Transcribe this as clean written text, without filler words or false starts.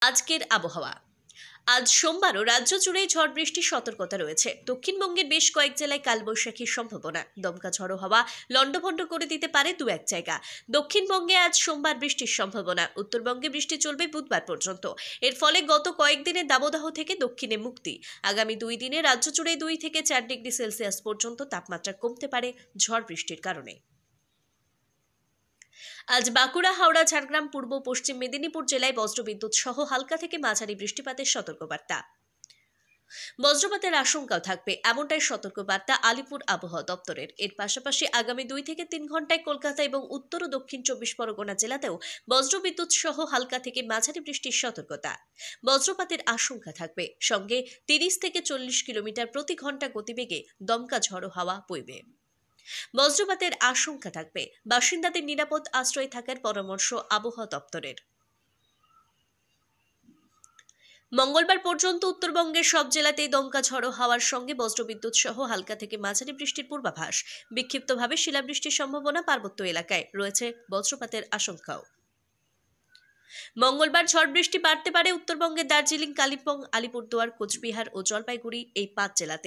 আজকের আবহাওয়া। আজ সোমবারও রাজ্য জুড়েই ঝড় বৃষ্টির সতর্কতা রয়েছে। দক্ষিণবঙ্গের বেশ কয়েক জেলায় কালবৈশাখীর সম্ভাবনা। দমকা ঝড়ো হাওয়া লন্ডভন্ড করে দিতে পারে দু এক জায়গা। দক্ষিণবঙ্গে আজ সোমবার বৃষ্টির সম্ভাবনা। উত্তরবঙ্গে বৃষ্টি চলবে বুধবার পর্যন্ত। এর ফলে গত কয়েকদিনের দাবদাহ থেকে দক্ষিণে মুক্তি। আগামী 2 দিনে রাজ্য জুড়ে 2 থেকে 4 ডিগ্রি সেলসিয়াস পর্যন্ত তাপমাত্রা কমতে পারে ঝড় বৃষ্টির কারণে। আজ বাঁকুড়া, হাওড়া, ঝাড়গ্রাম, পূর্ব পশ্চিম মেদিনীপুর জেলায় বজ্রবিদ্যুৎ সহ হালকা থেকে মাঝারি বৃষ্টিপাতের সতর্কবার্তা। বজ্রপাতের আশঙ্কাও থাকবে, এমনটাই সতর্কবার্তা আলিপুর আবহাওয়া দপ্তরের। এর পাশাপাশি আগামী 2 থেকে 3 ঘন্টায় কলকাতা এবং উত্তর ও দক্ষিণ 24 পরগনা জেলাতেও বজ্রবিদ্যুৎ সহ হালকা থেকে মাঝারি বৃষ্টির সতর্কতা। বজ্রপাতের আশঙ্কা থাকবে, সঙ্গে 30 থেকে 40 কিলোমিটার প্রতি ঘন্টা গতিবেগে দমকা ঝড়ো হাওয়া বইবে। বজ্রপাতের আশঙ্কা থাকবে, বাসিন্দাদের নিরাপদ আশ্রয়ে থাকার পরামর্শ আবহাওয়া দপ্তরের। মঙ্গলবার পর্যন্ত উত্তরবঙ্গের সব জেলাতেই দমকা ঝড়ো হাওয়ার সঙ্গে বজ্রবিদ্যুৎ সহ হালকা থেকে মাঝারি বৃষ্টির পূর্বাভাস। বিক্ষিপ্তভাবে শিলাবৃষ্টির সম্ভাবনা, পার্বত্য এলাকায় রয়েছে বজ্রপাতের আশঙ্কাও। মঙ্গলবার ঝড় বৃষ্টি বাড়তে পারে উত্তরবঙ্গের দার্জিলিং, কালিম্পং, আলিপুরদুয়ার, কোচবিহার ও জলপাইগুড়ি এই 5 জেলাতেই।